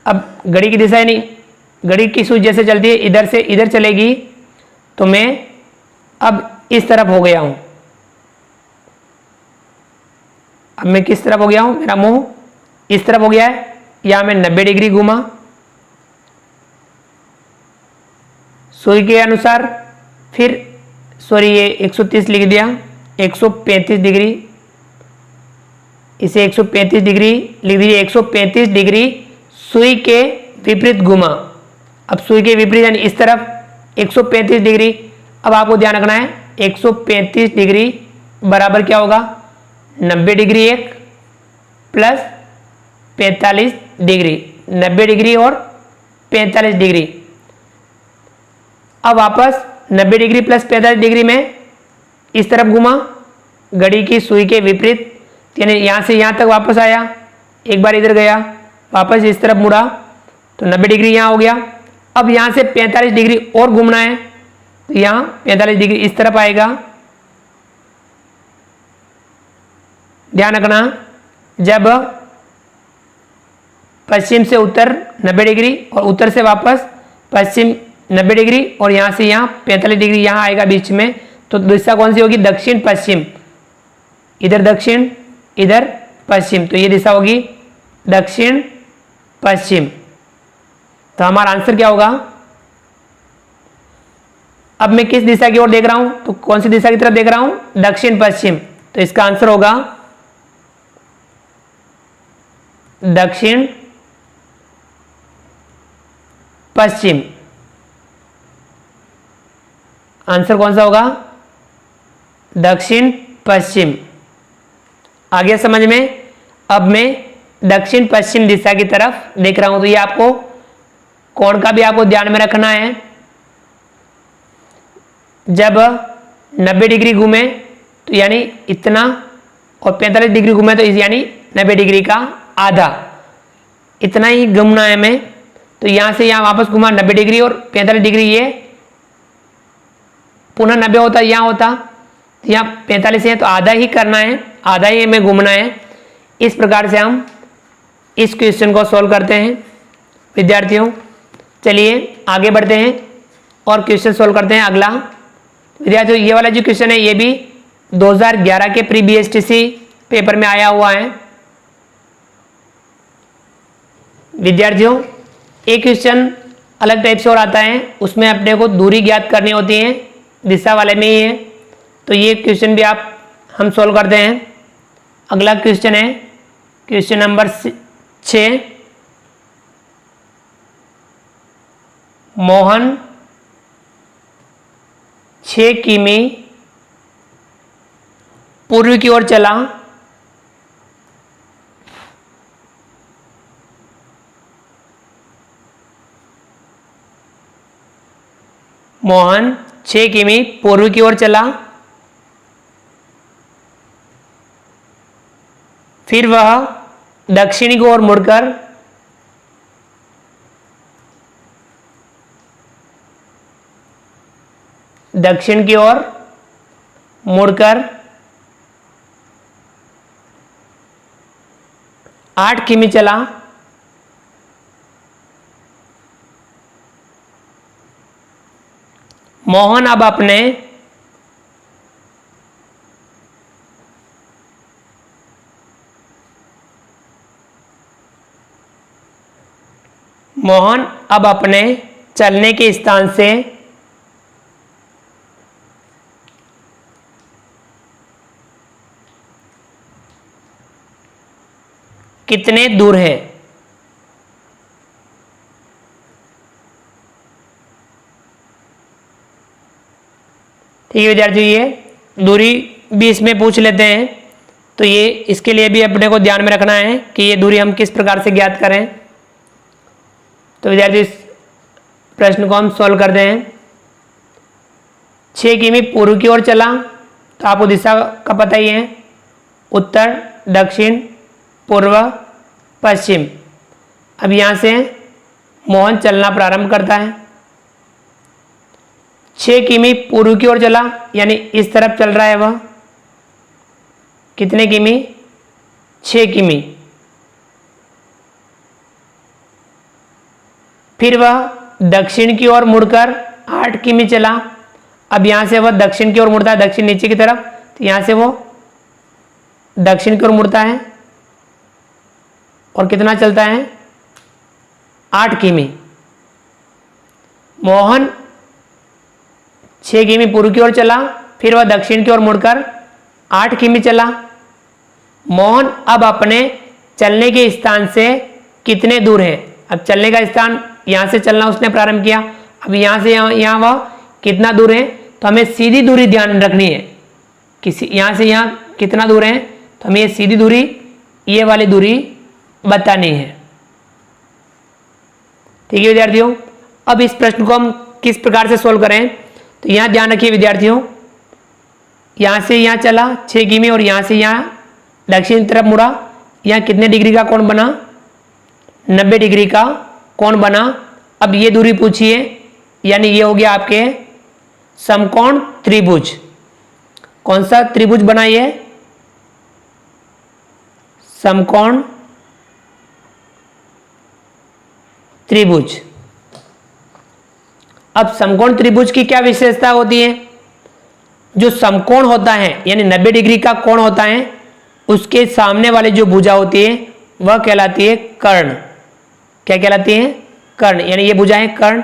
A: अब घड़ी की दिशा यानी घड़ी की सुई जैसे चलती है इधर से इधर चलेगी, तो मैं अब इस तरफ हो गया हूं। अब मैं किस तरफ हो गया हूं? मेरा मुंह इस तरफ हो गया है। यहां मैं 90 डिग्री घूमा सुई के अनुसार। फिर सॉरी ये 130 लिख दिया, 135 डिग्री, इसे 135 डिग्री लिख दीजिए। 135 डिग्री सुई के विपरीत घुमा। अब सुई के विपरीत यानी इस तरफ 135 डिग्री। अब आपको ध्यान रखना है 135 डिग्री बराबर क्या होगा? 90 डिग्री एक प्लस 45 डिग्री, 90 डिग्री और 45 डिग्री। अब वापस 90 डिग्री प्लस 45 डिग्री में इस तरफ घुमा घड़ी की सुई के विपरीत, यानी यहां से यहां तक वापस आया, एक बार इधर गया, वापस इस तरफ मुड़ा, तो 90 डिग्री यहां हो गया। अब यहां से 45 डिग्री और घूमना है, तो यहां 45 डिग्री इस तरफ आएगा। ध्यान रखना, जब पश्चिम से उत्तर 90 डिग्री और उत्तर से वापस पश्चिम 90 डिग्री और यहां से यहां 45 डिग्री यहां आएगा बीच में, तो दिशा कौन सी होगी? दक्षिण पश्चिम। इधर दक्षिण, इधर पश्चिम, तो ये दिशा होगी दक्षिण पश्चिम। तो हमारा आंसर क्या होगा? अब मैं किस दिशा की ओर देख रहा हूं? तो कौन सी दिशा की तरफ देख रहा हूं? दक्षिण पश्चिम। तो इसका आंसर होगा दक्षिण पश्चिम। आंसर कौन सा होगा? दक्षिण पश्चिम। आ गया समझ में? अब मैं दक्षिण पश्चिम दिशा की तरफ देख रहा हूं। तो ये आपको कोण का भी आपको ध्यान में रखना है। जब 90 डिग्री घूमे तो यानी इतना, और 45 डिग्री घूमे तो यानी 90 डिग्री का आधा, इतना ही घूमना है हमें। तो यहां से यहां वापस घुमा 90 डिग्री और 45 डिग्री, ये पुनः 90 होता, यहां होता, तो यहाँ 45 है तो आधा ही करना है, आधा ही हमें घूमना है। इस प्रकार से हम इस क्वेश्चन को सॉल्व करते हैं विद्यार्थियों। चलिए आगे बढ़ते हैं और क्वेश्चन सॉल्व करते हैं। अगला विद्यार्थियों, ये वाला जो क्वेश्चन है ये भी 2011 के प्री बीएसटीसी पेपर में आया हुआ है। विद्यार्थियों, एक क्वेश्चन अलग टाइप से और आता है, उसमें अपने को दूरी ज्ञात करनी होती है, दिशा वाले में ही है। तो ये क्वेश्चन भी हम सॉल्व करते हैं। अगला क्वेश्चन है क्वेश्चन नंबर 6। मोहन 6 किमी पूर्व की ओर चला। मोहन 6 किमी पूर्व की ओर चला। फिर वह दक्षिणी की ओर मुड़कर दक्षिण की ओर मुड़कर 8 किमी चला। मोहन अब अपने मोहन अब अपने चलने के स्थान से कितने दूर है। ठीक है विद्यार्थियों, ये दूरी भी इसमें पूछ लेते हैं, तो ये इसके लिए भी अपने को ध्यान में रखना है कि ये दूरी हम किस प्रकार से ज्ञात करें। तो विद्यार्थी इस प्रश्न को हम सॉल्व करते हैं। 6 किमी पूर्व की ओर चला, तो आपको दिशा का पता ही है, उत्तर, दक्षिण, पूर्व, पश्चिम। अब यहाँ से मोहन चलना प्रारंभ करता है। 6 किमी पूर्व की ओर चला, यानी इस तरफ चल रहा है वह। कितने किमी? 6 किमी। फिर वह दक्षिण की ओर मुड़कर 8 किमी चला। अब यहाँ से वह दक्षिण की ओर मुड़ता है, दक्षिण नीचे की तरफ, तो यहाँ से वो दक्षिण की ओर मुड़ता है और कितना चलता है? 8 किमी। मोहन 6 किमी पूर्व की ओर चला, फिर वह दक्षिण की ओर मुड़कर 8 किमी चला। मोहन अब अपने चलने के स्थान से कितने दूर है? अब चलने का स्थान यहाँ से चलना उसने प्रारंभ किया, अब यहाँ से यहाँ वह कितना दूर है, तो हमें सीधी दूरी ध्यान रखनी है। किसी यहाँ से यहाँ कितना दूर है, तो हमें ये सीधी दूरी, ये वाली दूरी बतानी है। ठीक है विद्यार्थियों, अब इस प्रश्न को हम किस प्रकार से सोल्व करें, तो यहाँ ध्यान रखिए विद्यार्थियों, यहाँ से यहाँ चला 6 किमी और यहाँ से यहाँ दक्षिण तरफ मुड़ा, यहाँ कितने डिग्री का कोण बना? 90 डिग्री का कोण बना। अब ये दूरी पूछिए, यानी ये हो गया आपके समकोण त्रिभुज। कौन सा त्रिभुज बना ये? समकोण त्रिभुज। अब समकोण त्रिभुज की क्या विशेषता होती है? जो समकोण होता है यानी 90 डिग्री का कोण होता है, उसके सामने वाली जो भुजा होती है वह कहलाती है कर्ण। क्या कहलाती है? कर्ण। यानी ये भुजा है कर्ण,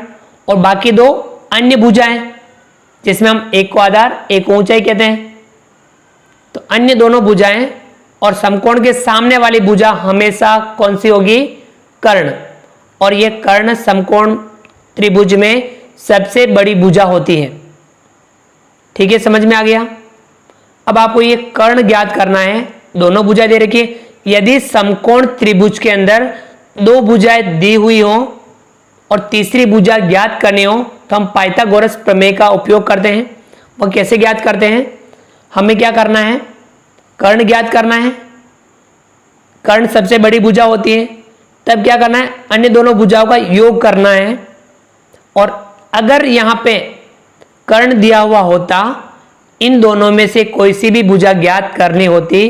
A: और बाकी दो अन्य भुजाएं जिसमें हम एक को आधार एक को ऊंचाई कहते हैं। तो अन्य दोनों भुजाएं और समकोण के सामने वाली भुजा हमेशा कौन सी होगी? कर्ण। और ये कर्ण समकोण त्रिभुज में सबसे बड़ी भुजा होती है। ठीक है, समझ में आ गया? अब आपको ये कर्ण ज्ञात करना है। दोनों भुजा दे रखी है। यदि समकोण त्रिभुज के अंदर दो भुजाएं दी हुई हो और तीसरी भुजा ज्ञात करनी हो, तो हम पाइथागोरस प्रमेय का उपयोग करते हैं। वह कैसे ज्ञात करते हैं? हमें क्या करना है? कर्ण ज्ञात करना है। कर्ण सबसे बड़ी भुजा होती है, तब क्या करना है? अन्य दोनों भुजाओं का योग करना है। और अगर यहां पे कर्ण दिया हुआ होता, इन दोनों में से कोई सी भी भुजा ज्ञात करनी होती,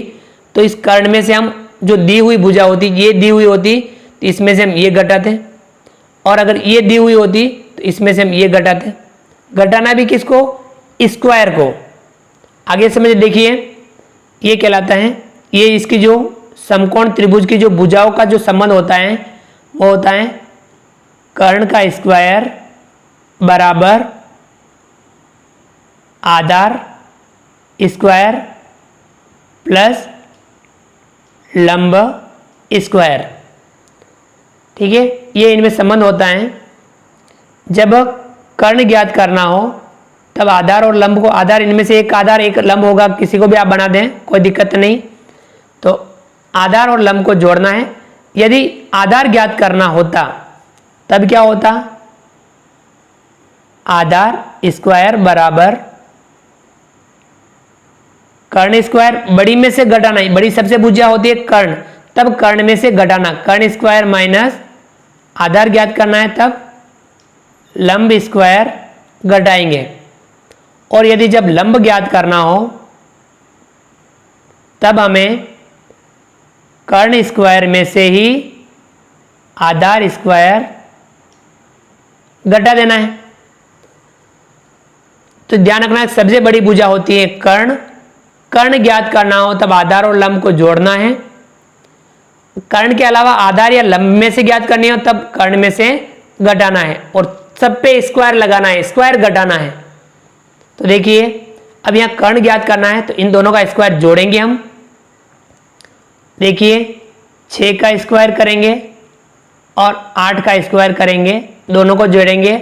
A: तो इस कर्ण में से हम जो दी हुई भुजा होती, ये दी हुई होती, तो इसमें से हम ये घटाते, और अगर ये दी हुई होती तो इसमें से हम ये घटाते। घटाना भी किसको? स्क्वायर को। आगे समझ देखिए, ये कहलाता है, ये इसकी जो समकोण त्रिभुज की जो भुजाओं का जो संबंध होता है वो होता है कर्ण का स्क्वायर बराबर आधार स्क्वायर प्लस लंब स्क्वायर। ठीक है, ये इनमें संबंध होता है। जब कर्ण ज्ञात करना हो तब आधार और लंब को, आधार इनमें से एक आधार एक लंब होगा, किसी को भी आप बना दें कोई दिक्कत नहीं। तो आधार और लंब को जोड़ना है। यदि आधार ज्ञात करना होता तब क्या होता? आधार स्क्वायर बराबर कर्ण स्क्वायर, बड़ी में से घटाना, बड़ी सबसे भुजा होती है कर्ण, तब कर्ण में से घटाना, कर्ण स्क्वायर माइनस आधार ज्ञात करना है तब लंब स्क्वायर घटाएंगे। और यदि जब लंब ज्ञात करना हो तब हमें कर्ण स्क्वायर में से ही आधार स्क्वायर घटा देना है। तो ध्यान रखना है, सबसे बड़ी भुजा होती है कर्ण। कर्ण ज्ञात करना हो तब आधार और लंब को जोड़ना है, कर्ण के अलावा आधार या लंब में से ज्ञात करनी हो तब कर्ण में से घटाना है और सब पे स्क्वायर लगाना है, स्क्वायर घटाना है। तो देखिए अब यहां कर्ण ज्ञात करना है तो इन दोनों का स्क्वायर जोड़ेंगे हम। देखिए 6 का स्क्वायर करेंगे और 8 का स्क्वायर करेंगे, दोनों को जोड़ेंगे।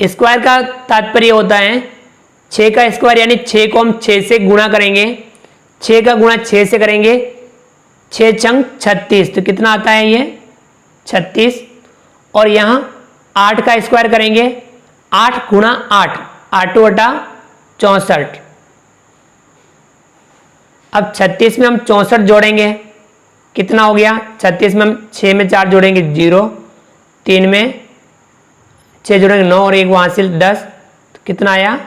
A: स्क्वायर का तात्पर्य होता है 6 का स्क्वायर यानी 6 को हम 6 से गुणा करेंगे, 6 का गुणा 6 से करेंगे, 6 चंग 36, तो कितना आता है ये 36। और यहाँ 8 का स्क्वायर करेंगे, 8 गुणा 8, 8 बटा 64। अब 36 में हम 64 जोड़ेंगे, कितना हो गया 36 में हम 6 में 4 जोड़ेंगे 0, 3 में 6 जोड़ेंगे 9 और 1 वहां से 10, तो कितना आया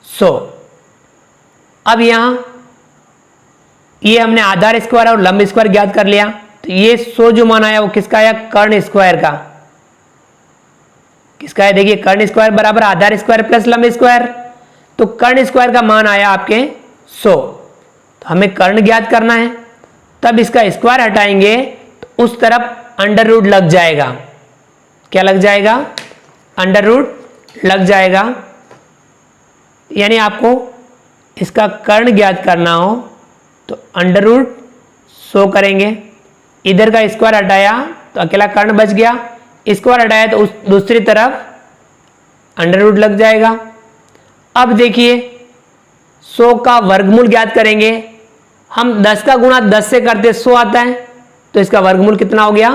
A: 100। अब यहाँ ये हमने आधार स्क्वायर और लंब स्क्वायर ज्ञात कर लिया, तो ये 100 जो मान आया वो किसका आया, कर्ण स्क्वायर का। किसका है, देखिए कर्ण स्क्वायर बराबर आधार स्क्वायर प्लस लंब स्क्वायर, तो कर्ण स्क्वायर का मान आया आपके 100। तो हमें कर्ण ज्ञात करना है, तब इसका स्क्वायर हटाएंगे तो उस तरफ अंडर रूट लग जाएगा। क्या लग जाएगा, अंडर रूट लग जाएगा। यानी आपको इसका कर्ण ज्ञात करना हो तो अंडर रूट 100 करेंगे, इधर का स्क्वायर हटाया तो अकेला कर्ण बच गया, स्क्वायर हटाया तो उस दूसरी तरफ अंडर रूट लग जाएगा। अब देखिए 100 का वर्गमूल ज्ञात करेंगे, हम 10 का गुणा 10 से करते 100 आता है, तो इसका वर्गमूल कितना हो गया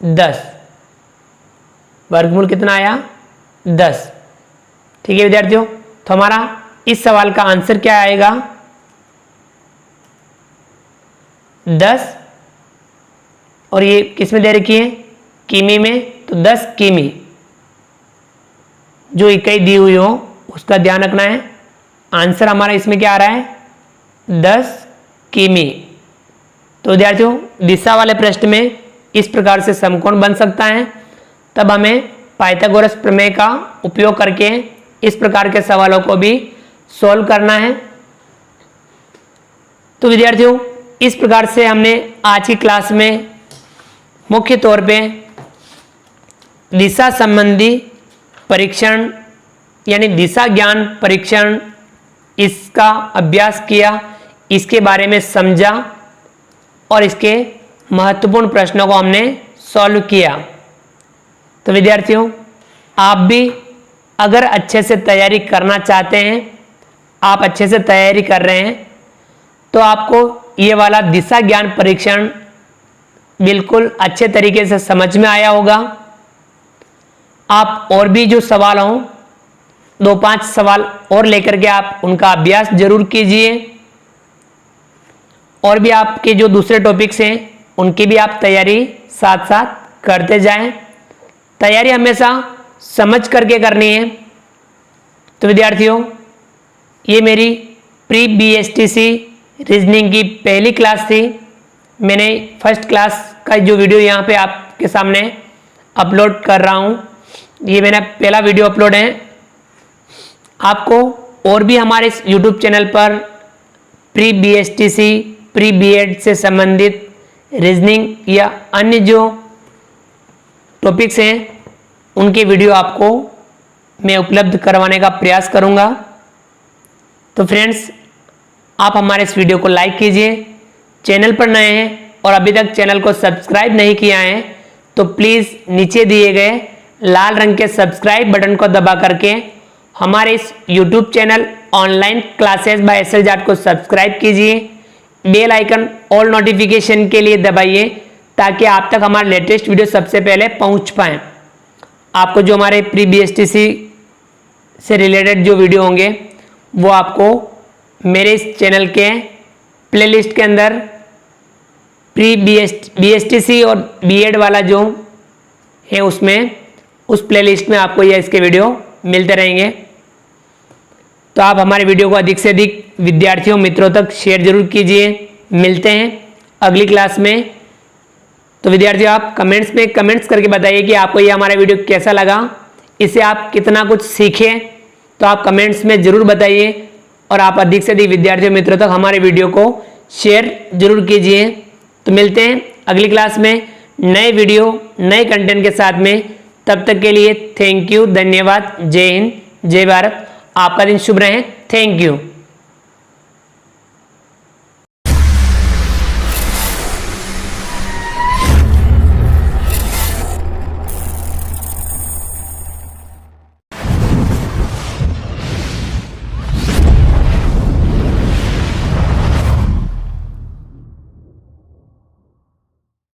A: 10, वर्गमूल कितना आया 10। ठीक है विद्यार्थियों, तो हमारा इस सवाल का आंसर क्या आएगा 10, और ये किस में दे रखी है किमी में, तो 10 किमी जो इकाई दी हुई हो उसका ध्यान रखना है। आंसर हमारा इसमें क्या आ रहा है 10 किमी। तो विद्यार्थियों दिशा वाले प्रश्न में इस प्रकार से समकोण बन सकता है, तब हमें पाइथागोरस प्रमेय का उपयोग करके इस प्रकार के सवालों को भी सॉल्व करना है। तो विद्यार्थियों इस प्रकार से हमने आज की क्लास में मुख्य तौर पे दिशा संबंधी परीक्षण यानी दिशा ज्ञान परीक्षण इसका अभ्यास किया, इसके बारे में समझा और इसके महत्वपूर्ण प्रश्नों को हमने सॉल्व किया। तो विद्यार्थियों आप भी अगर अच्छे से तैयारी करना चाहते हैं, आप अच्छे से तैयारी कर रहे हैं, तो आपको ये वाला दिशा ज्ञान परीक्षण बिल्कुल अच्छे तरीके से समझ में आया होगा। आप और भी जो सवाल हों 2-5 सवाल और लेकर के आप उनका अभ्यास जरूर कीजिए, और भी आपके जो दूसरे टॉपिक्स हैं उनकी भी आप तैयारी साथ साथ करते जाएं। तैयारी हमेशा समझ करके करनी है। तो विद्यार्थियों ये मेरी प्री BSTC रीजनिंग की पहली क्लास थी। मैंने फर्स्ट क्लास का जो वीडियो यहाँ पे आपके सामने अपलोड कर रहा हूँ, ये मेरा पहला वीडियो अपलोड है। आपको और भी हमारे इस YouTube चैनल पर प्री BSTC प्री B.Ed से संबंधित रीजनिंग या अन्य जो टॉपिक्स हैं उनके वीडियो आपको मैं उपलब्ध करवाने का प्रयास करूंगा। तो फ्रेंड्स आप हमारे इस वीडियो को लाइक कीजिए, चैनल पर नए हैं और अभी तक चैनल को सब्सक्राइब नहीं किया है तो प्लीज़ नीचे दिए गए लाल रंग के सब्सक्राइब बटन को दबा करके हमारे इस YouTube channel online classes bye SL Jat को सब्सक्राइब कीजिए। बेल आइकन ऑल नोटिफिकेशन के लिए दबाइए ताकि आप तक हमारे लेटेस्ट वीडियो सबसे पहले पहुंच पाएँ। आपको जो हमारे प्री BSTC से रिलेटेड जो वीडियो होंगे वो आपको मेरे इस चैनल के प्लेलिस्ट के अंदर प्री BSTC और B.Ed वाला जो है उसमें उस प्लेलिस्ट में आपको ये इसके वीडियो मिलते रहेंगे। तो आप हमारे वीडियो को अधिक से अधिक विद्यार्थियों मित्रों तक शेयर जरूर कीजिए। मिलते हैं अगली क्लास में। तो विद्यार्थियों आप कमेंट्स में कमेंट्स करके बताइए कि आपको ये हमारा वीडियो कैसा लगा, इससे आप कितना कुछ सीखे, तो आप कमेंट्स में ज़रूर बताइए और आप अधिक से अधिक विद्यार्थियों मित्रों तक हमारे वीडियो को शेयर जरूर कीजिए। तो मिलते हैं अगली क्लास में नए वीडियो नए कंटेंट के साथ में। तब तक के लिए थैंक यू, धन्यवाद, जय हिंद, जय भारत। आपका दिन शुभ रहे। Thank you.